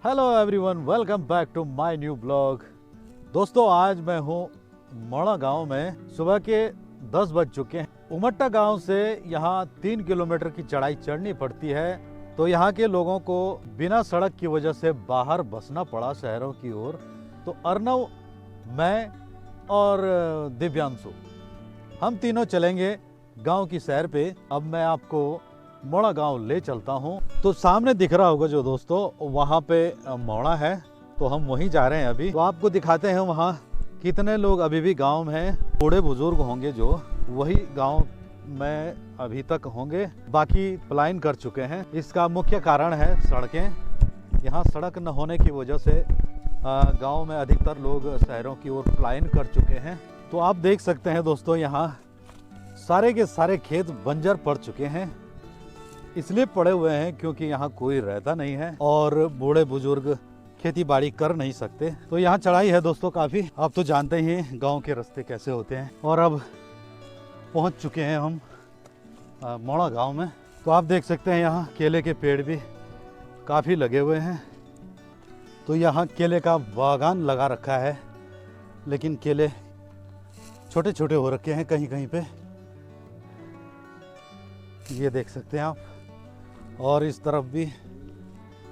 Hello everyone, welcome back to my new blog. दोस्तों, आज मैं हूँ मोड़ा गांव में। सुबह के 10 बज चुके हैं। उमट्टा गांव से यहाँ 3 किलोमीटर की चढ़ाई चढ़नी पड़ती है, तो यहाँ के लोगों को बिना सड़क की वजह से बाहर बसना पड़ा शहरों की ओर। तो अर्नव, मैं और दिव्यांशु, हम तीनों चलेंगे गांव की सैर पे। अब मैं आपको मोड़ा गांव ले चलता हूं। तो सामने दिख रहा होगा जो दोस्तों, वहां पे मोड़ा है, तो हम वहीं जा रहे हैं अभी। तो आपको दिखाते हैं वहां कितने लोग अभी भी गांव में हैं। बूढ़े बुजुर्ग होंगे जो, वही गांव में अभी तक होंगे, बाकी पलायन कर चुके हैं। इसका मुख्य कारण है सड़कें। यहाँ सड़क न होने की वजह से गाँव में अधिकतर लोग शहरों की ओर पलायन कर चुके हैं। तो आप देख सकते हैं दोस्तों, यहाँ सारे के सारे खेत बंजर पड़ चुके हैं। इसलिए पड़े हुए हैं क्योंकि यहाँ कोई रहता नहीं है और बूढ़े बुजुर्ग खेती बाड़ी कर नहीं सकते। तो यहाँ चढ़ाई है दोस्तों काफ़ी। आप तो जानते ही हैं गांव के रास्ते कैसे होते हैं। और अब पहुँच चुके हैं हम मोड़ा गांव में। तो आप देख सकते हैं यहाँ केले के पेड़ भी काफ़ी लगे हुए हैं। तो यहाँ केले का बागान लगा रखा है, लेकिन केले छोटे छोटे हो रखे हैं कहीं कहीं पे, ये देख सकते हैं आप। और इस तरफ भी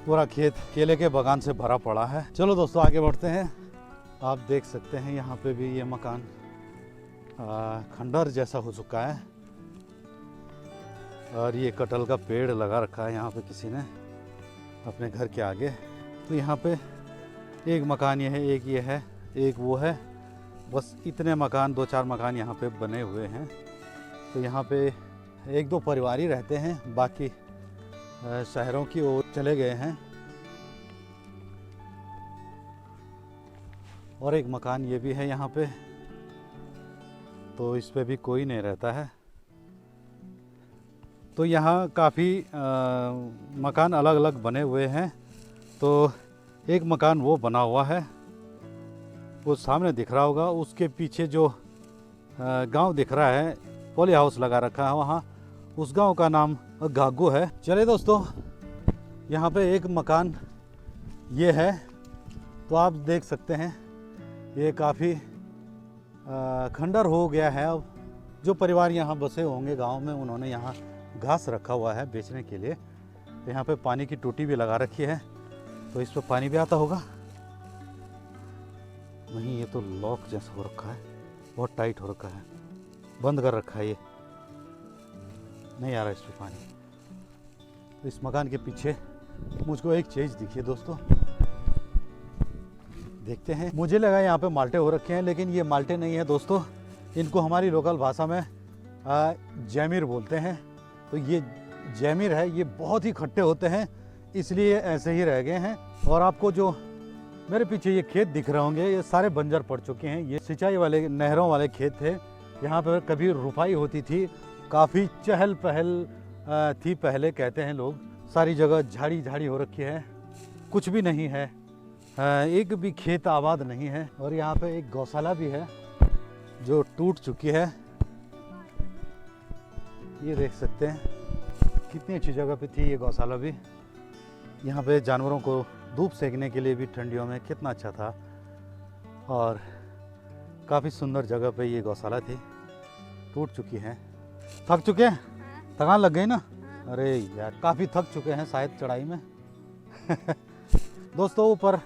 पूरा खेत केले के बागान से भरा पड़ा है। चलो दोस्तों, आगे बढ़ते हैं। आप देख सकते हैं यहाँ पे भी ये मकान खंडर जैसा हो चुका है। और ये कटहल का पेड़ लगा रखा है यहाँ पे किसी ने अपने घर के आगे। तो यहाँ पे एक मकान ये है, एक ये है, एक वो है। बस इतने मकान, 2-4 मकान यहाँ पे बने हुए हैं। तो यहाँ पे 1-2 परिवार ही रहते हैं, बाकी शहरों की ओर चले गए हैं। और एक मकान ये भी है यहाँ पे, तो इस पे भी कोई नहीं रहता है। तो यहाँ काफ़ी मकान अलग अलग बने हुए हैं। तो एक मकान वो बना हुआ है, वो सामने दिख रहा होगा। उसके पीछे जो गांव दिख रहा है, पॉली हाउस लगा रखा है वहाँ, उस गांव का नाम घागू है। चलिए दोस्तों, यहाँ पे एक मकान ये है। तो आप देख सकते हैं ये काफ़ी खंडर हो गया है। अब जो परिवार यहाँ बसे होंगे गांव में, उन्होंने यहाँ घास रखा हुआ है बेचने के लिए। तो यहाँ पे पानी की टूटी भी लगा रखी है, तो इस पर पानी भी आता होगा। नहीं, ये तो लॉक जैसा हो रखा है, बहुत टाइट हो रखा है, बंद कर रखा है, ये नहीं आ रहा इस पर पानी। तो इस मकान के पीछे मुझको एक चीज़ दिखी है दोस्तों, देखते हैं। मुझे लगा यहाँ पे माल्टे हो रखे हैं, लेकिन ये माल्टे नहीं है दोस्तों। इनको हमारी लोकल भाषा में जैमीर बोलते हैं। तो ये जैमीर है, ये बहुत ही खट्टे होते हैं, इसलिए ऐसे ही रह गए हैं। और आपको जो मेरे पीछे ये खेत दिख रहे होंगे, ये सारे बंजर पड़ चुके हैं। ये सिंचाई वाले, नहरों वाले खेत थे। यहाँ पर कभी रुपाई होती थी, काफ़ी चहल पहल थी पहले, कहते हैं लोग। सारी जगह झाड़ी झाड़ी हो रखी है, कुछ भी नहीं है, एक भी खेत आबाद नहीं है। और यहाँ पे एक गौशाला भी है जो टूट चुकी है, ये देख सकते हैं। कितनी अच्छी जगह पे थी ये गौशाला भी। यहाँ पे जानवरों को धूप सेकने के लिए भी ठंडियों में कितना अच्छा था। और काफ़ी सुंदर जगह पे ये गौशाला थी, टूट चुकी है। थक चुके हैं? थकान लग गई ना? अरे यार, काफ़ी थक चुके हैं शायद चढ़ाई में। दोस्तों, ऊपर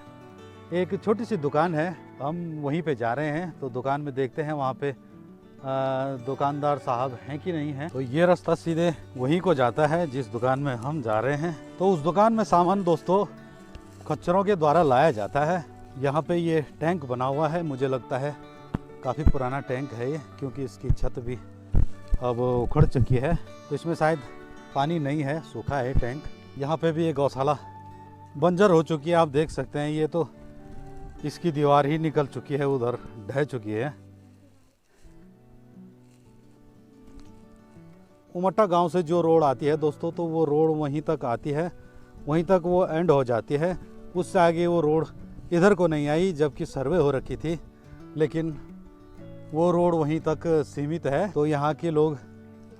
एक छोटी सी दुकान है, हम वहीं पे जा रहे हैं। तो दुकान में देखते हैं वहाँ पे दुकानदार साहब हैं कि नहीं हैं। तो ये रास्ता सीधे वहीं को जाता है जिस दुकान में हम जा रहे हैं। तो उस दुकान में सामान दोस्तों खच्चरों के द्वारा लाया जाता है। यहाँ पे ये टैंक बना हुआ है, मुझे लगता है काफ़ी पुराना टैंक है ये, क्योंकि इसकी छत भी अब उखड़ चुकी है। तो इसमें शायद पानी नहीं है, सूखा है टैंक। यहाँ पे भी ये गौशाला बंजर हो चुकी है, आप देख सकते हैं। ये तो इसकी दीवार ही निकल चुकी है, उधर ढह चुकी है। उमट्टा गांव से जो रोड आती है दोस्तों, तो वो रोड वहीं तक आती है, वहीं तक वो एंड हो जाती है। उससे आगे वो रोड इधर को नहीं आई, जबकि सर्वे हो रखी थी, लेकिन वो रोड वहीं तक सीमित है। तो यहाँ के लोग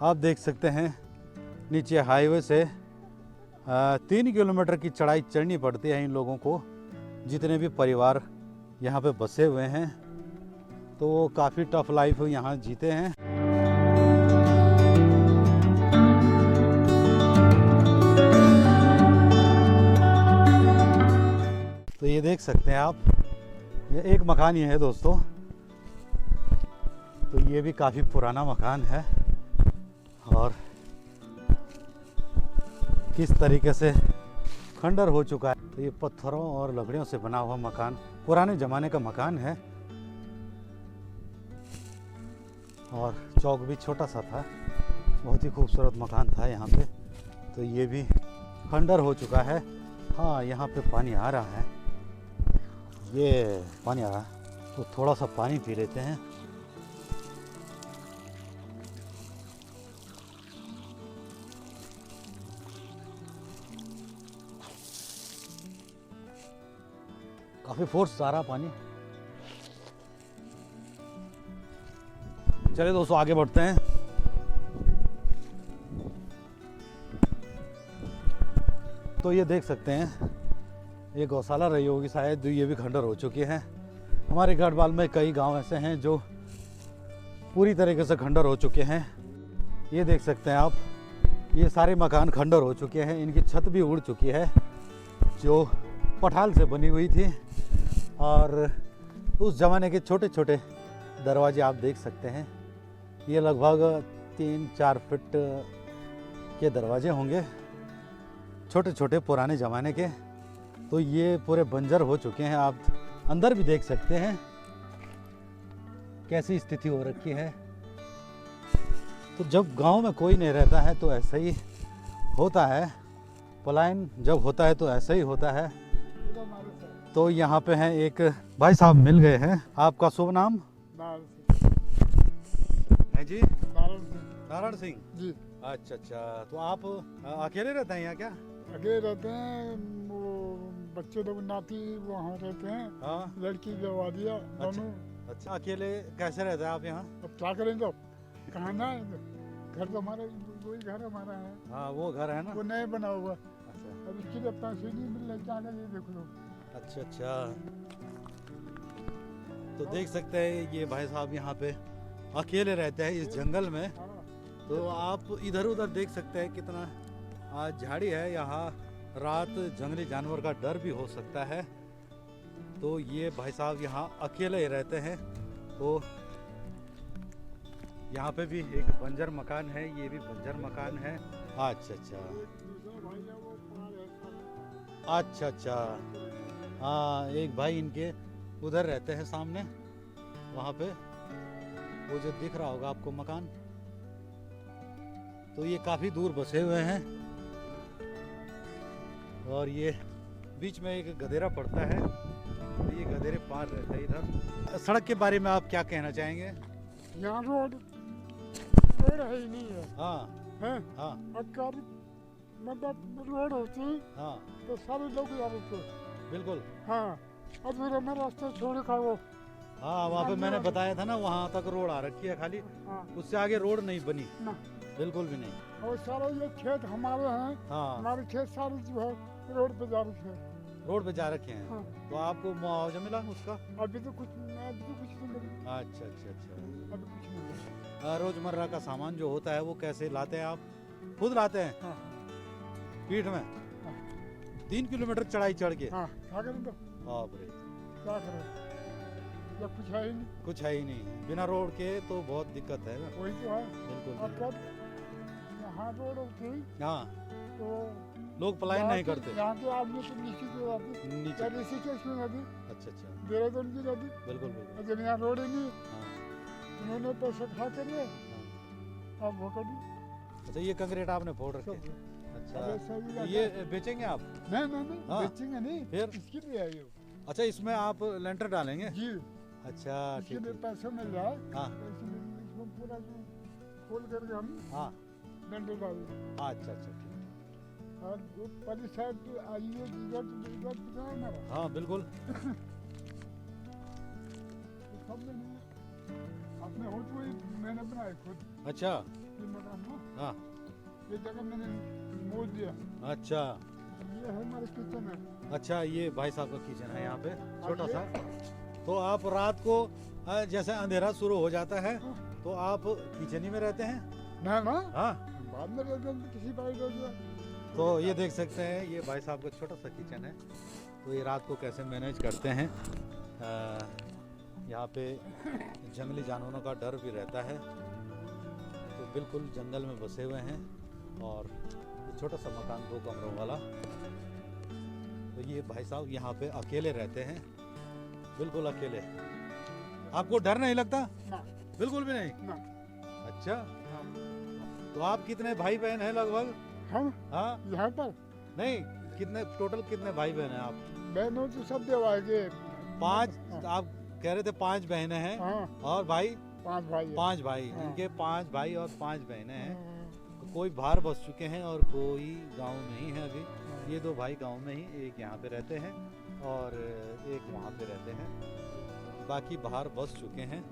आप देख सकते हैं नीचे हाईवे से 3 किलोमीटर की चढ़ाई चढ़नी पड़ती है इन लोगों को, जितने भी परिवार यहाँ पे बसे हुए हैं। तो वो काफ़ी टफ लाइफ यहाँ जीते हैं। तो ये देख सकते हैं आप, ये एक मकान ही है दोस्तों। तो ये भी काफ़ी पुराना मकान है और किस तरीके से खंडर हो चुका है। तो ये पत्थरों और लकड़ियों से बना हुआ मकान, पुराने ज़माने का मकान है और चौक भी छोटा सा था, बहुत ही खूबसूरत मकान था यहाँ पे। तो ये भी खंडर हो चुका है। हाँ, यहाँ पे पानी आ रहा है, ये पानी आ रहा है, तो थोड़ा सा पानी पी लेते हैं। काफी फोर्स आ रहा पानी। चलिए दोस्तों आगे बढ़ते हैं। तो ये देख सकते हैं, ये गौशाला रही होगी शायद, ये भी खंडर हो चुकी है। हमारे गढ़वाल में कई गांव ऐसे हैं जो पूरी तरीके से खंडर हो चुके हैं। ये देख सकते हैं आप, ये सारे मकान खंडर हो चुके हैं, इनकी छत भी उड़ चुकी है जो पठाल से बनी हुई थी। और उस ज़माने के छोटे छोटे दरवाजे आप देख सकते हैं, ये लगभग 3-4 फीट के दरवाजे होंगे, छोटे छोटे पुराने ज़माने के। तो ये पूरे बंजर हो चुके हैं। आप अंदर भी देख सकते हैं कैसी स्थिति हो रखी है। तो जब गांव में कोई नहीं रहता है तो ऐसा ही होता है, पलायन जब होता है तो ऐसा ही होता है। तो यहाँ पे हैं एक भाई साहब मिल गए हैं। आपका शुभ नाम? है जी, नारायण सिंह जी। अच्छा अच्छा, तो आप अकेले रहते हैं यहाँ क्या? अकेले रहते हैं, वो बच्चे लोग नाती वहाँ रहते हैं। हाँ, लड़की जवा दिया दोनों। अच्छा, अकेले कैसे रहते हैं आप यहाँ? अब क्या करेंगे, अब कहाँ ना, घर तो हमारा वही घर हमारा है। हाँ, वो घर है ना। वो नए बना हुआ, अच्छा अब इसके लिए पैसे नहीं मिल रहे, क्या करें देख लो। अच्छा अच्छा, तो देख सकते हैं ये भाई साहब यहाँ पे अकेले रहते हैं इस जंगल में। हाँ, तो आप इधर उधर देख सकते हैं कितना आज झाड़ी है। यहाँ रात जंगली जानवर का डर भी हो सकता है। तो ये भाई साहब यहाँ अकेले ही रहते हैं। तो यहाँ पे भी एक बंजर मकान है, ये भी बंजर मकान है। अच्छा अच्छा अच्छा अच्छा, हाँ, एक भाई इनके उधर रहते हैं सामने, वहाँ पे वो जो दिख रहा होगा आपको मकान। तो ये काफ़ी दूर बसे हुए हैं और ये बीच में एक गधेरा पड़ता है, तो ये गधेरे पार रहता है इधर। सड़क के बारे में आप क्या कहना चाहेंगे? यहाँ रोड है ही नहीं है। हाँ हैं? हाँ अगर मतलब रोड होती हाँ, तो सारे लोग यहाँ रुकते। बिल्कुल। हाँ, अब फिर हमें रास्ते छोड़ खा वो। हाँ, वहाँ पे मैंने बताया था ना, वहाँ तक रोड आ रखी है खाली, हाँ, उससे आगे रोड नहीं बनी, ना, बिल्कुल भी नहीं। और सारे ये खेत हमारे हैं। हाँ, हमारे खेत सारे जो है रोड पे जा रखे हैं। रोड पे जा रखे हैं। हाँ, तो आपको मुआवजा मिला उसका? अभी तो कुछ नहीं मिला। अच्छा अच्छा अच्छा। अभी कुछ नहीं मिला। रोजमर्रा का सामान जो होता है वो कैसे लाते हैं आप? खुद लाते हैं हाँ, पीठ में? हाँ। 3 किलोमीटर चढ़ाई चढ़ के? हाँ, क्या करें तो, बाप रे, क्या करें, जब कुछ है ही नहीं। कुछ है ही नहीं, बिना रोड के तो बहुत दिक्कत है ना। वही तो है। बिल्कुल अब बिल्कुल। जब यहाँ रोड होती हाँ, तो लोग पलायन नहीं करते यहाँ के आदमी तो नीचे की जाती, नीचे। या ऋषिकेश में जाती, अच्छा अच्छा, देहरादून की जाती। बिल्कुल बिल्कुल। और जब यहाँ रोड ही नहीं, हाँ उन्होंने पैसे खा कर लिए, हाँ। अब वो कर दी। अच्छा, ये कंक्रीट आपने फोड़ रखे? सब। अच्छा, अब ऐसा भी तो रहता ये है। बेचेंगे आप? नहीं हाँ। बेचेंगे नहीं, फिर? इसके लिए है ये। अच्छा, इसमें आप लेंटर डालेंगे? जी, अच्छा इसके ठीक लिए है। पैसे मिल रहा है। हाँ तो इसलिए इसको पूरा जो खोल करके हम हाँ, डंडे डाल दें। अच्छा अच्छा ठीक है। और वो पहली साइड आइए, इधर कितना है हमारा, हाँ बिल्कुल। तो सब में नहीं अपने हो तो मैंने बनाए खुद अच्छा ये मकान ना। हाँ, ये जगह मैंने मोल दिया। अच्छा ये है हमारे किचन है। अच्छा, ये भाई साहब का किचन है यहाँ पे छोटा ये- सा। तो आप रात को जैसे अंधेरा शुरू हो जाता है तो आप किचन ही में रहते हैं? ना ना हाँ। बाद में रहते हैं, किसी बाई दे दिया। तो ये देख सकते हैं, ये भाई साहब का छोटा सा किचन है। तो ये रात को कैसे मैनेज करते हैं। यहाँ पे जंगली जानवरों का डर भी रहता है, तो बिल्कुल जंगल में बसे हुए हैं। और ये छोटा सा मकान 2 कमरों वाला। तो ये भाई साहब यहाँ पे अकेले रहते हैं, बिल्कुल अकेले। आपको डर नहीं लगता? ना बिल्कुल भी नहीं। ना। अच्छा, हाँ। तो आप कितने भाई बहन हैं लगभग? हम हाँ यहाँ पर नहीं, कितने टोटल कितने भाई बहन हैं आप? बहनों तो सब देवाएंगे। 5? हाँ। आप कह रहे थे 5 बहनें हैं हाँ और भाई 5 भाई हैं। 5 भाई। हाँ। इनके 5 भाई और 5 बहनें हैं। हाँ, तो कोई बाहर बस चुके हैं और कोई गांव में ही है अभी। हाँ। ये 2 भाई गांव में ही, एक यहाँ पे रहते हैं और एक वहाँ पे रहते हैं। बाकी बाहर बस चुके हैं,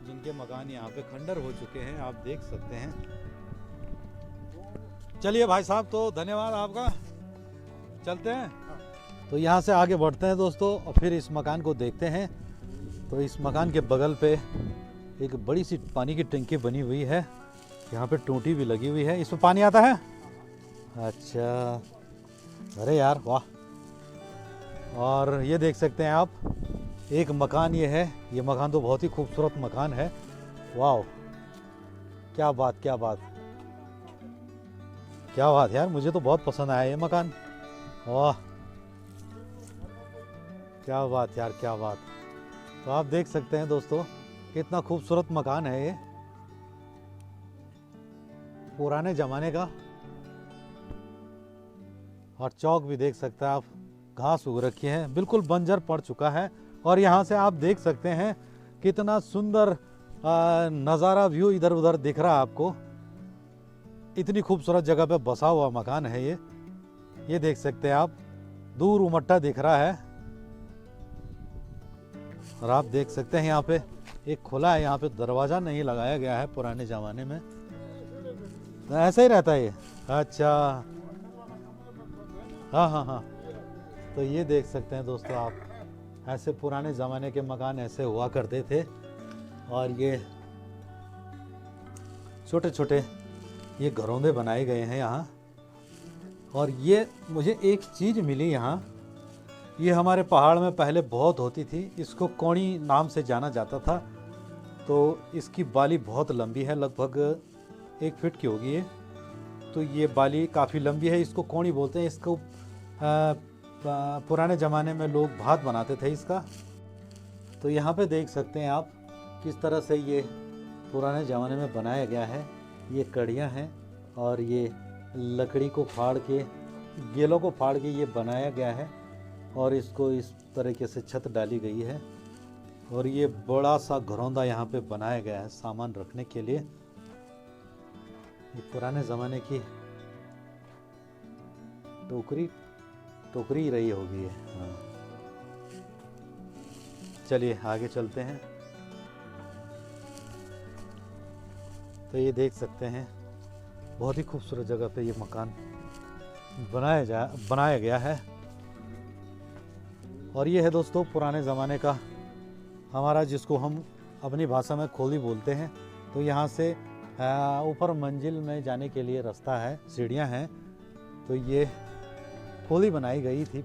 जिनके मकान यहाँ पे खंडर हो चुके हैं, आप देख सकते हैं। चलिए भाई साहब, तो धन्यवाद आपका, चलते हैं। तो यहाँ से आगे बढ़ते हैं दोस्तों और फिर इस मकान को देखते हैं। तो इस मकान के बगल पे एक बड़ी सी पानी की टंकी बनी हुई है। यहाँ पे टूटी भी लगी हुई है। इसमें पानी आता है? अच्छा, अरे यार वाह। और ये देख सकते हैं आप, एक मकान ये है। ये मकान तो बहुत ही खूबसूरत मकान है। वाह, क्या बात क्या बात क्या बात यार, मुझे तो बहुत पसंद आया ये मकान। वाह, क्या बात यार, क्या बात। तो आप देख सकते हैं दोस्तों, कितना खूबसूरत मकान है ये, पुराने जमाने का। और चौक भी देख सकते हैं आप, घास उग रखी है, बिल्कुल बंजर पड़ चुका है। और यहाँ से आप देख सकते हैं कितना सुंदर नज़ारा, व्यू इधर उधर दिख रहा है आपको। इतनी खूबसूरत जगह पे बसा हुआ मकान है ये देख सकते हैं आप, दूर उमट्टा दिख रहा है। और आप देख सकते हैं यहाँ पे एक खुला है, यहाँ पे दरवाजा नहीं लगाया गया है पुराने जमाने में। तो ऐसा ही रहता है ये। अच्छा, हाँ हाँ हाँ। तो ये देख सकते हैं दोस्तों आप, ऐसे पुराने ज़माने के मकान ऐसे हुआ करते थे। और ये छोटे छोटे ये घरौंदे बनाए गए हैं यहाँ। और ये मुझे एक चीज़ मिली यहाँ, ये हमारे पहाड़ में पहले बहुत होती थी, इसको कोणी नाम से जाना जाता था। तो इसकी बाली बहुत लंबी है, लगभग 1 फीट की होगी ये। तो ये बाली काफ़ी लंबी है, इसको कोणी बोलते हैं। इसको पुराने ज़माने में लोग भात बनाते थे इसका। तो यहाँ पे देख सकते हैं आप किस तरह से ये पुराने ज़माने में बनाया गया है। ये कड़ियाँ हैं और ये लकड़ी को फाड़ के, गेलों को फाड़ के ये बनाया गया है। और इसको इस तरीके से छत डाली गई है। और ये बड़ा सा घरौंदा यहाँ पे बनाया गया है सामान रखने के लिए। ये पुराने ज़माने की टोकरी रही होगी ये। हाँ, चलिए आगे चलते हैं। तो ये देख सकते हैं, बहुत ही खूबसूरत जगह पे ये मकान बनाया गया है। और ये है दोस्तों पुराने ज़माने का हमारा, जिसको हम अपनी भाषा में खोली बोलते हैं। तो यहाँ से ऊपर मंजिल में जाने के लिए रास्ता है, सीढ़ियाँ हैं। तो ये खोली बनाई गई थी,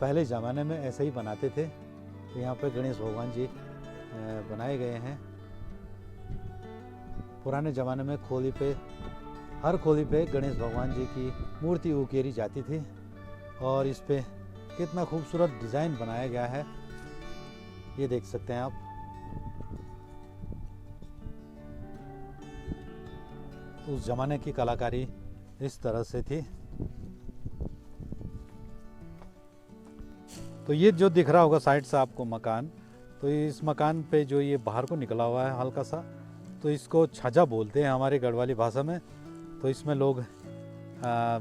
पहले ज़माने में ऐसे ही बनाते थे। तो यहाँ पे गणेश भगवान जी बनाए गए हैं। पुराने ज़माने में खोली पे, हर खोली पे गणेश भगवान जी की मूर्ति उकेरी जाती थी। और इस पे कितना खूबसूरत डिज़ाइन बनाया गया है, ये देख सकते हैं आप। उस ज़माने की कलाकारी इस तरह से थी। तो ये जो दिख रहा होगा साइड से आपको मकान, तो इस मकान पे जो ये बाहर को निकला हुआ है हल्का सा, तो इसको छजा बोलते हैं हमारी गढ़वाली भाषा में। तो इसमें लोग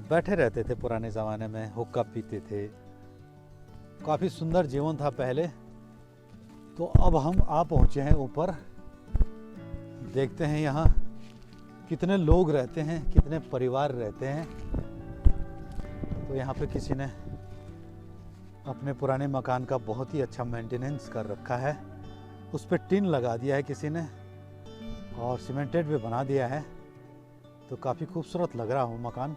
बैठे रहते थे पुराने ज़माने में, हुक्का पीते थे। काफ़ी सुंदर जीवन था पहले। तो अब हम आ पहुँचे हैं ऊपर, देखते हैं यहाँ कितने लोग रहते हैं, कितने परिवार रहते हैं। तो यहाँ पे किसी ने अपने पुराने मकान का बहुत ही अच्छा मेंटेनेंस कर रखा है। उस पर टिन लगा दिया है किसी ने और सीमेंटेड भी बना दिया है। तो काफ़ी खूबसूरत लग रहा हो मकान।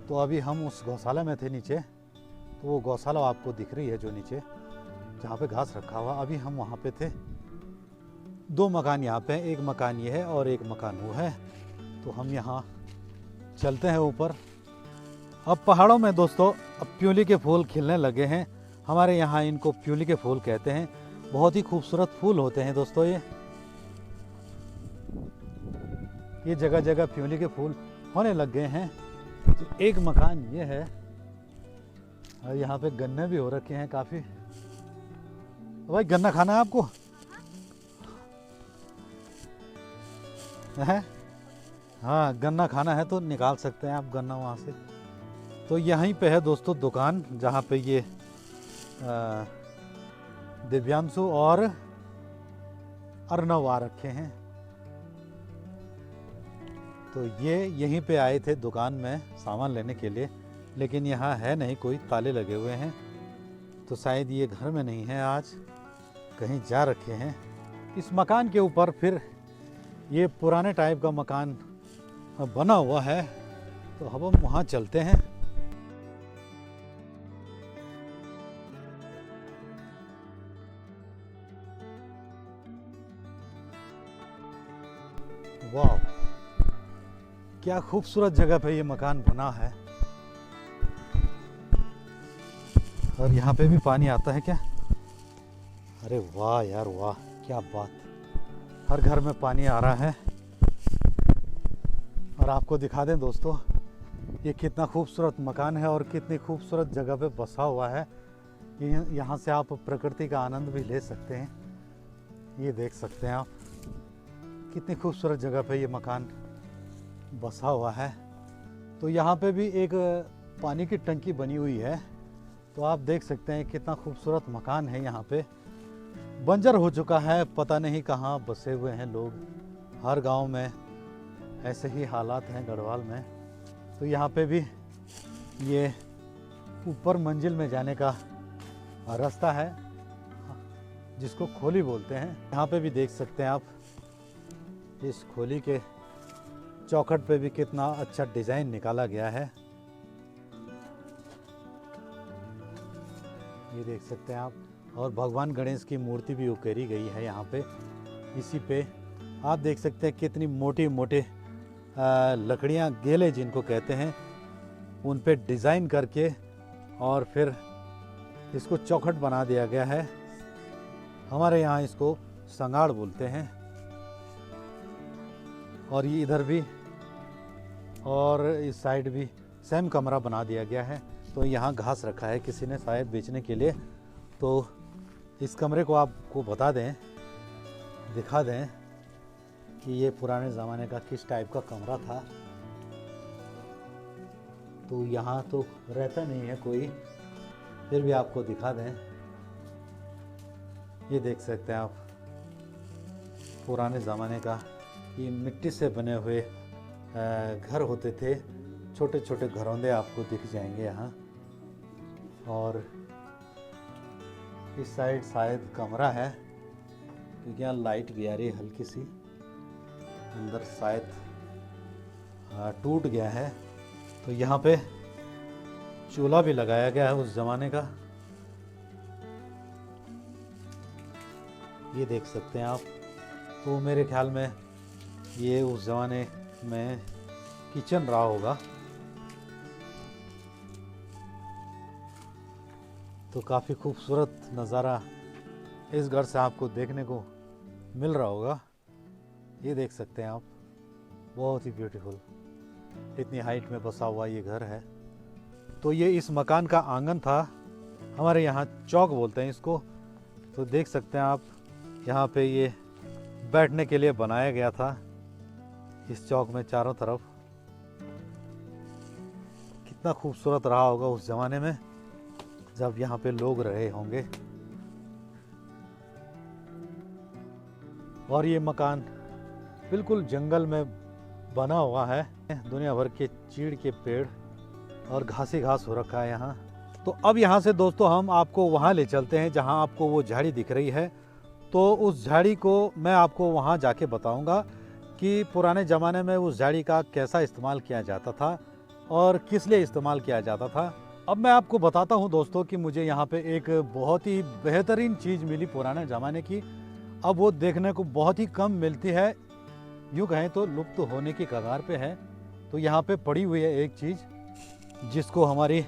तो अभी हम उस गौशाला में थे नीचे, तो वो गौशाला आपको दिख रही है जो नीचे जहाँ पे घास रखा हुआ। अभी हम वहाँ पे थे। 2 मकान यहाँ पे हैं, एक मकान ये है और एक मकान वो है। तो हम यहाँ चलते हैं ऊपर। अब पहाड़ों में दोस्तों अब प्यूली के फूल खिलने लगे हैं। हमारे यहाँ इनको प्यूली के फूल कहते हैं। बहुत ही खूबसूरत फूल होते हैं दोस्तों ये जगह जगह प्यूली के फूल होने लग गए हैं। तो एक मकान ये है और यहाँ पे गन्ने भी हो रखे हैं काफ़ी। भाई गन्ना खाना है आपको? है? हाँ, गन्ना खाना है तो निकाल सकते हैं आप गन्ना वहाँ से। तो यहीं पे है दोस्तों दुकान जहाँ पे ये दिव्यांशु और अर्णव आ रखे हैं। तो ये यहीं पे आए थे दुकान में सामान लेने के लिए, लेकिन यहाँ है नहीं कोई, ताले लगे हुए हैं। तो शायद ये घर में नहीं है, आज कहीं जा रखे हैं। इस मकान के ऊपर फिर ये पुराने टाइप का मकान बना हुआ है। तो अब हम वहाँ चलते हैं। वाह, क्या खूबसूरत जगह पे ये मकान बना है। और यहाँ पे भी पानी आता है क्या? अरे वाह यार वाह, क्या बात। हर घर में पानी आ रहा है। और आपको दिखा दें दोस्तों, ये कितना खूबसूरत मकान है और कितनी खूबसूरत जगह पे बसा हुआ है। यहाँ से आप प्रकृति का आनंद भी ले सकते हैं। ये देख सकते हैं आप, कितनी खूबसूरत जगह पे ये मकान बसा हुआ है। तो यहाँ पे भी एक पानी की टंकी बनी हुई है। तो आप देख सकते हैं कितना खूबसूरत मकान है। यहाँ पे बंजर हो चुका है, पता नहीं कहाँ बसे हुए हैं लोग। हर गांव में ऐसे ही हालात हैं गढ़वाल में। तो यहाँ पे भी ये ऊपर मंजिल में जाने का रास्ता है जिसको खोली बोलते हैं। यहाँ पे भी देख सकते हैं आप, इस खोली के चौखट पे भी कितना अच्छा डिजाइन निकाला गया है। ये देख सकते हैं आप। और भगवान गणेश की मूर्ति भी उकेरी गई है यहाँ पे। इसी पे आप देख सकते हैं कितनी मोटी मोटे लकड़ियाँ, गेले जिनको कहते हैं, उन पे डिज़ाइन करके और फिर इसको चौखट बना दिया गया है। हमारे यहाँ इसको संगाड़ बोलते हैं। और ये इधर भी और इस साइड भी सेम कमरा बना दिया गया है। तो यहाँ घास रखा है किसी ने शायद बेचने के लिए। तो इस कमरे को आपको बता दें, दिखा दें कि ये पुराने ज़माने का किस टाइप का कमरा था। तो यहाँ तो रहता नहीं है कोई, फिर भी आपको दिखा दें। ये देख सकते हैं आप, पुराने ज़माने का ये मिट्टी से बने हुए घर होते थे। छोटे छोटे घरौंदे आपको दिख जाएंगे यहाँ। और इस साइड शायद कमरा है क्योंकि यहाँ लाइट भी आ रही है हल्की सी। अंदर शायद टूट गया है। तो यहाँ पे चूल्हा भी लगाया गया है उस ज़माने का। ये देख सकते हैं आप। तो मेरे ख्याल में ये उस ज़माने में किचन रहा होगा। तो काफ़ी खूबसूरत नज़ारा इस घर से आपको देखने को मिल रहा होगा। ये देख सकते हैं आप, बहुत ही ब्यूटीफुल, इतनी हाइट में बसा हुआ ये घर है। तो ये इस मकान का आंगन था। हमारे यहाँ चौक बोलते हैं इसको। तो देख सकते हैं आप, यहाँ पे ये बैठने के लिए बनाया गया था। इस चौक में चारों तरफ कितना खूबसूरत रहा होगा उस ज़माने में जब यहाँ पे लोग रहे होंगे। और ये मकान बिल्कुल जंगल में बना हुआ है। दुनिया भर के चीड़ के पेड़ और घास ही घास हो रखा है यहाँ। तो अब यहाँ से दोस्तों हम आपको वहाँ ले चलते हैं जहाँ आपको वो झाड़ी दिख रही है। तो उस झाड़ी को मैं आपको वहाँ जाके बताऊँगा कि पुराने ज़माने में उस झाड़ी का कैसा इस्तेमाल किया जाता था और किस लिए इस्तेमाल किया जाता था। अब मैं आपको बताता हूँ दोस्तों कि मुझे यहाँ पे एक बहुत ही बेहतरीन चीज़ मिली पुराने ज़माने की। अब वो देखने को बहुत ही कम मिलती है, यूँ कहें तो लुप्त होने की कगार पे है। तो यहाँ पे पड़ी हुई है एक चीज़ जिसको हमारी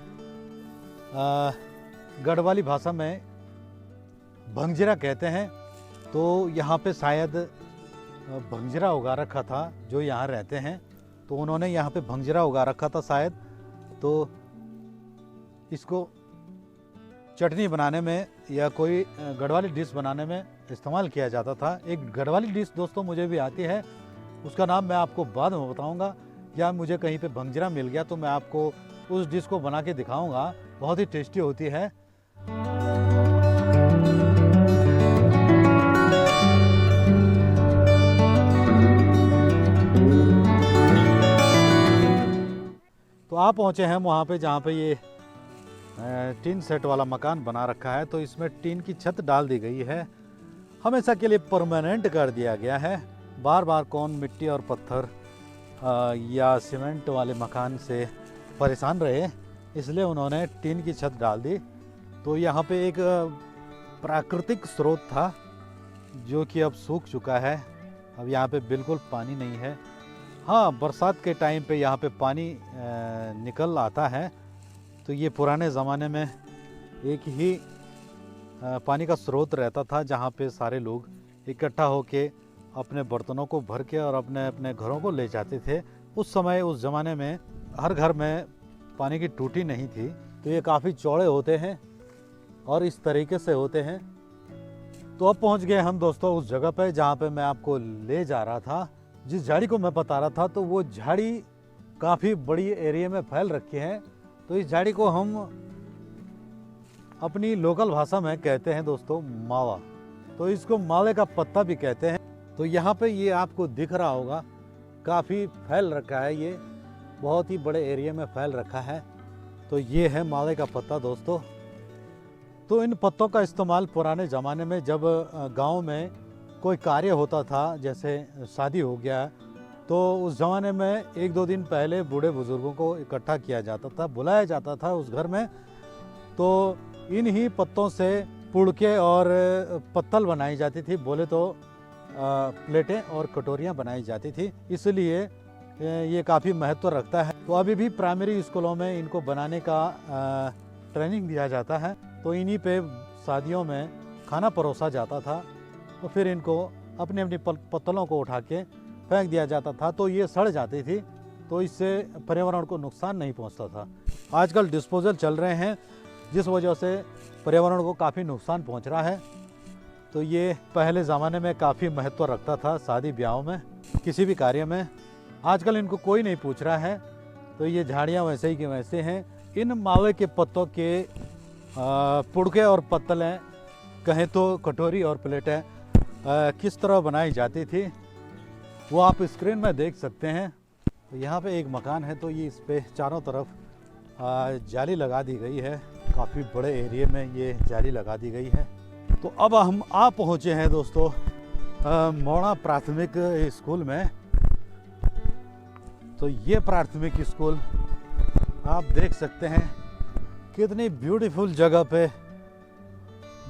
गढ़वाली भाषा में भंगजीरा कहते हैं। तो यहाँ पे शायद भंगजीरा उगा रखा था जो यहाँ रहते हैं, तो उन्होंने यहाँ पे भंगजीरा उगा रखा था शायद। तो इसको चटनी बनाने में या कोई गढ़वाली डिश बनाने में इस्तेमाल किया जाता था। एक गढ़वाली डिश दोस्तों मुझे भी आती है, उसका नाम मैं आपको बाद में बताऊंगा। या मुझे कहीं पे भंगजीरा मिल गया तो मैं आपको उस डिश को बना के दिखाऊंगा, बहुत ही टेस्टी होती है। तो आप पहुंचे हैं वहाँ पे जहाँ पे ये टीन सेट वाला मकान बना रखा है। तो इसमें टीन की छत डाल दी गई है, हमेशा के लिए परमानेंट कर दिया गया है। बार बार कौन मिट्टी और पत्थर या सीमेंट वाले मकान से परेशान रहे, इसलिए उन्होंने टीन की छत डाल दी। तो यहाँ पे एक प्राकृतिक स्रोत था जो कि अब सूख चुका है। अब यहाँ पे बिल्कुल पानी नहीं है। हाँ, बरसात के टाइम पे यहाँ पे पानी निकल आता है। तो ये पुराने ज़माने में एक ही पानी का स्रोत रहता था जहाँ पे सारे लोग इकट्ठा होके अपने बर्तनों को भर के और अपने अपने घरों को ले जाते थे। उस समय उस ज़माने में हर घर में पानी की टूटी नहीं थी। तो ये काफ़ी चौड़े होते हैं और इस तरीके से होते हैं। तो अब पहुँच गए हम दोस्तों उस जगह पे जहाँ पे मैं आपको ले जा रहा था, जिस झाड़ी को मैं बता रहा था। तो वो झाड़ी काफ़ी बड़ी एरिया में फैल रखी है। तो इस झाड़ी को हम अपनी लोकल भाषा में कहते हैं दोस्तों मावा। तो इसको मावे का पत्ता भी कहते हैं। तो यहाँ पे ये आपको दिख रहा होगा, काफ़ी फैल रखा है, ये बहुत ही बड़े एरिया में फैल रखा है। तो ये है मावे का पत्ता दोस्तों। तो इन पत्तों का इस्तेमाल पुराने ज़माने में जब गांव में कोई कार्य होता था, जैसे शादी हो गया, तो उस ज़माने में एक दो दिन पहले बूढ़े बुज़ुर्गों को इकट्ठा किया जाता था, बुलाया जाता था उस घर में। तो इन्हीं पत्तों से पुड़के और पत्तल बनाई जाती थी, बोले तो प्लेटें और कटोरियाँ बनाई जाती थी। इसलिए ये काफ़ी महत्व रखता है। तो अभी भी प्राइमरी स्कूलों में इनको बनाने का ट्रेनिंग दिया जाता है। तो इन्हीं पे शादियों में खाना परोसा जाता था। तो फिर इनको अपनी अपनी पत्तलों को उठा के फेंक दिया जाता था। तो ये सड़ जाती थी, तो इससे पर्यावरण को नुकसान नहीं पहुंचता था। आजकल डिस्पोजल चल रहे हैं, जिस वजह से पर्यावरण को काफ़ी नुकसान पहुंच रहा है। तो ये पहले ज़माने में काफ़ी महत्व रखता था शादी ब्याहों में, किसी भी कार्य में। आजकल इनको कोई नहीं पूछ रहा है। तो ये झाड़ियाँ वैसे ही के वैसे हैं। इन मावे के पत्तों के पुड़के और पत्तलें, कहें तो कटोरी और प्लेटें किस तरह बनाई जाती थी वो आप स्क्रीन में देख सकते हैं। तो यहाँ पे एक मकान है, तो ये इस पे चारों तरफ जाली लगा दी गई है। काफ़ी बड़े एरिया में ये जाली लगा दी गई है। तो अब हम आ पहुँचे हैं दोस्तों मोड़ा प्राथमिक स्कूल में। तो ये प्राथमिक स्कूल आप देख सकते हैं कितनी ब्यूटीफुल जगह पे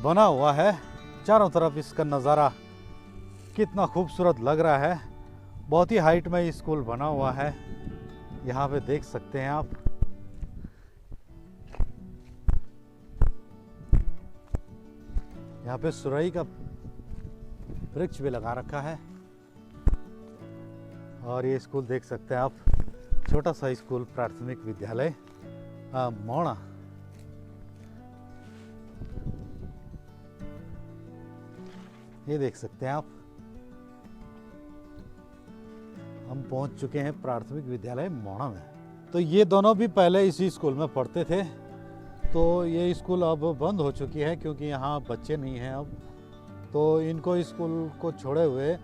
बना हुआ है। चारों तरफ इसका नज़ारा कितना खूबसूरत लग रहा है। बहुत ही हाइट में स्कूल बना हुआ है, यहाँ पे देख सकते हैं आप। यहाँ पे सुरई का वृक्ष भी लगा रखा है। और ये स्कूल देख सकते हैं आप, छोटा सा स्कूल प्राथमिक विद्यालय मोड़ा। ये देख सकते हैं आप, हम पहुंच चुके हैं प्राथमिक विद्यालय मोड़ा में। तो ये दोनों भी पहले इसी स्कूल में पढ़ते थे। तो ये स्कूल अब बंद हो चुकी है क्योंकि यहाँ बच्चे नहीं हैं अब। तो इनको स्कूल को छोड़े हुए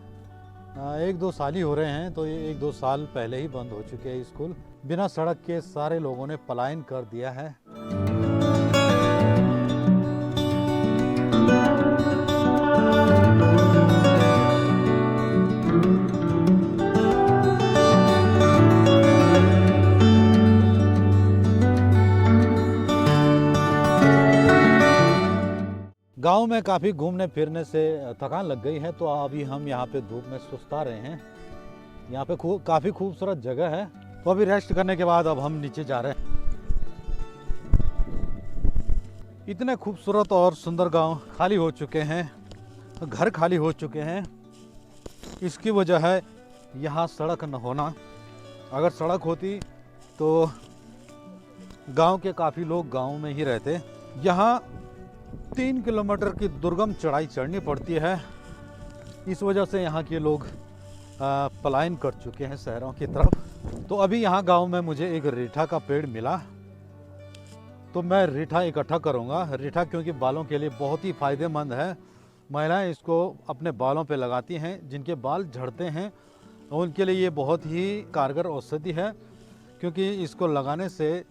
एक दो साल ही हो रहे हैं, तो ये 1-2 साल पहले ही बंद हो चुके हैं स्कूल। बिना सड़क के सारे लोगों ने पलायन कर दिया है। गांव में काफ़ी घूमने फिरने से थकान लग गई है, तो अभी हम यहाँ पे धूप में सुस्ता रहे हैं। यहाँ पे काफ़ी खूबसूरत जगह है, तो अभी रेस्ट करने के बाद अब हम नीचे जा रहे हैं। इतने खूबसूरत और सुंदर गांव खाली हो चुके हैं, घर खाली हो चुके हैं। इसकी वजह है यहाँ सड़क न होना। अगर सड़क होती तो गांव के काफ़ी लोग गांव में ही रहते। यहाँ 3 किलोमीटर की दुर्गम चढ़ाई चढ़नी पड़ती है। इस वजह से यहाँ के लोग पलायन कर चुके हैं शहरों की तरफ। तो अभी यहाँ गांव में मुझे एक रीठा का पेड़ मिला, तो मैं रीठा इकट्ठा करूँगा। रीठा क्योंकि बालों के लिए बहुत ही फायदेमंद है। महिलाएं इसको अपने बालों पे लगाती हैं। जिनके बाल झड़ते हैं उनके लिए ये बहुत ही कारगर औषधि है, क्योंकि इसको लगाने से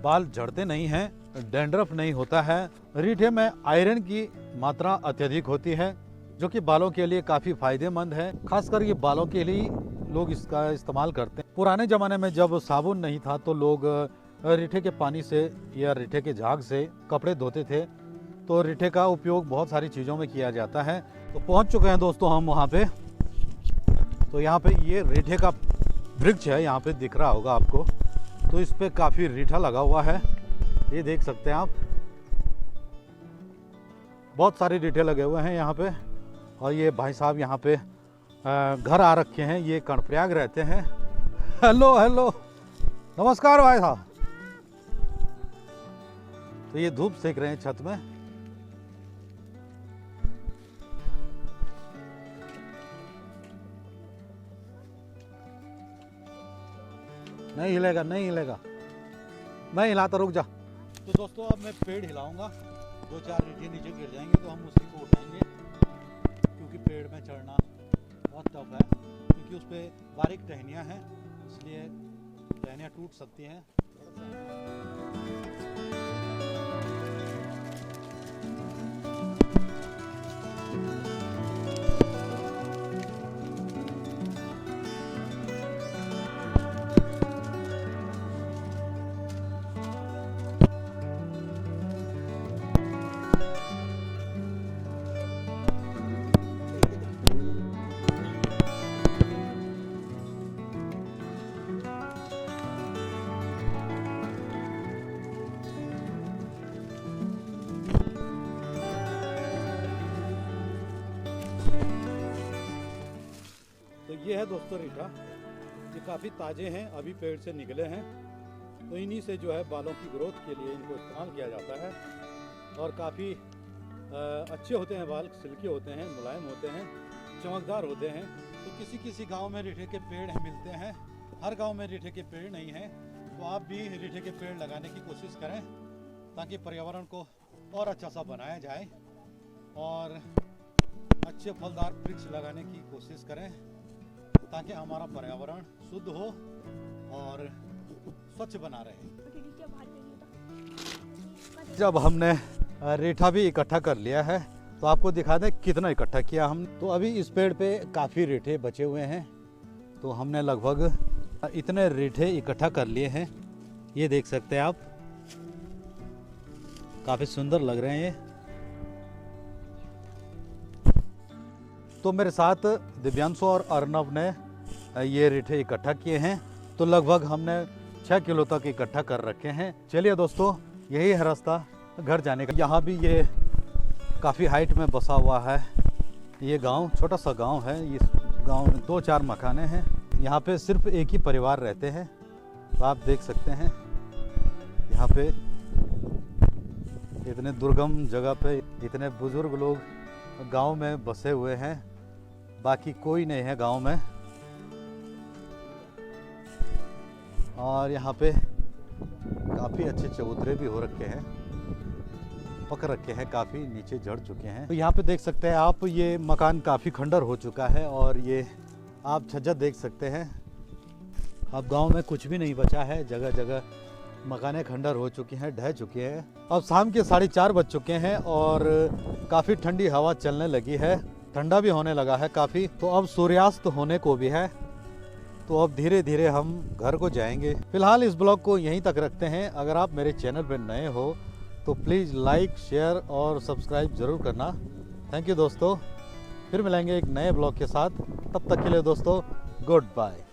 बाल झड़ते नहीं हैं, डैंड्रफ नहीं होता है। रीठे में आयरन की मात्रा अत्यधिक होती है, जो कि बालों के लिए काफ़ी फायदेमंद है। खासकर ये बालों के लिए लोग इसका इस्तेमाल करते हैं। पुराने ज़माने में जब साबुन नहीं था तो लोग रीठे के पानी से या रीठे के झाग से कपड़े धोते थे। तो रीठे का उपयोग बहुत सारी चीज़ों में किया जाता है। तो पहुंच चुके हैं दोस्तों हम वहाँ पे। तो यहाँ पे ये रीठे का वृक्ष है, यहाँ पे दिख रहा होगा आपको। तो इस पे काफ़ी रीठा लगा हुआ है, ये देख सकते हैं आप। बहुत सारे रीठे लगे हुए हैं यहाँ पे। और ये भाई साहब यहाँ पे घर आ रखे हैं, ये कर्णप्रयाग रहते हैं। हेलो हेलो, नमस्कार भाई साहब। तो ये धूप सेक रहे हैं छत में। नहीं हिलेगा, नहीं हिलेगा, मैं हिलाता, रुक जा। तो दोस्तों अब मैं पेड़ हिलाऊंगा, 2-4 रीठे नीचे गिर जाएंगे तो हम उसी को उठाएंगे, क्योंकि पेड़ में चढ़ना बहुत टफ है। क्योंकि उस पर बारीक टहनियाँ हैं, इसलिए टहनियाँ टूट सकती हैं। तो ये है दोस्तों रीठा, ये काफ़ी ताज़े हैं, अभी पेड़ से निकले हैं। तो इन्हीं से जो है बालों की ग्रोथ के लिए इनको इस्तेमाल किया जाता है। और काफ़ी अच्छे होते हैं बाल, सिल्की होते हैं, मुलायम होते हैं, चमकदार होते हैं। तो किसी किसी गांव में रीठे के पेड़ मिलते हैं, हर गांव में रीठे के पेड़ नहीं हैं। तो आप भी रीठे के पेड़ लगाने की कोशिश करें, ताकि पर्यावरण को और अच्छा सा बनाया जाए और अच्छे फलदार वृक्ष लगाने की कोशिश करें, ताकि हमारा पर्यावरण शुद्ध हो और स्वच्छ बना रहे। जब हमने रीठा भी इकट्ठा कर लिया है, तो आपको दिखा दें कितना इकट्ठा किया हम। तो अभी इस पेड़ पे काफ़ी रीठे बचे हुए हैं, तो हमने लगभग इतने रीठे इकट्ठा कर लिए हैं। ये देख सकते हैं आप, काफ़ी सुंदर लग रहे हैं ये। तो मेरे साथ दिव्यांशु और अर्नव ने ये रीठे इकट्ठा किए हैं। तो लगभग हमने 6 किलो तक इकट्ठा कर रखे हैं। चलिए दोस्तों, यही है रास्ता घर जाने का। यहाँ भी ये काफ़ी हाइट में बसा हुआ है ये गांव, छोटा सा गांव है। इस गांव में 2-4 मकाने हैं। यहाँ पे सिर्फ एक ही परिवार रहते हैं। तो आप देख सकते हैं यहाँ पे इतने दुर्गम जगह पे इतने बुजुर्ग लोग गांव में बसे हुए हैं, बाकी कोई नहीं है गांव में। और यहाँ पे काफ़ी अच्छे चबूतरे भी हो रखे हैं। पकड़ रखे हैं, काफ़ी नीचे झड़ चुके हैं। तो यहाँ पे देख सकते हैं आप, ये मकान काफ़ी खंडर हो चुका है और ये आप छज्जा देख सकते हैं। अब गांव में कुछ भी नहीं बचा है, जगह जगह मकानें खंडर हो चुकी हैं, ढह चुके हैं। अब शाम के 4:30 बज चुके हैं और काफ़ी ठंडी हवा चलने लगी है, ठंडा भी होने लगा है काफ़ी। तो अब सूर्यास्त होने को भी है, तो अब धीरे धीरे हम घर को जाएंगे। फिलहाल इस ब्लॉग को यहीं तक रखते हैं। अगर आप मेरे चैनल पर नए हो तो प्लीज़ लाइक, शेयर और सब्सक्राइब ज़रूर करना। थैंक यू दोस्तों, फिर मिलेंगे एक नए ब्लॉग के साथ। तब तक के लिए दोस्तों, गुड बाय।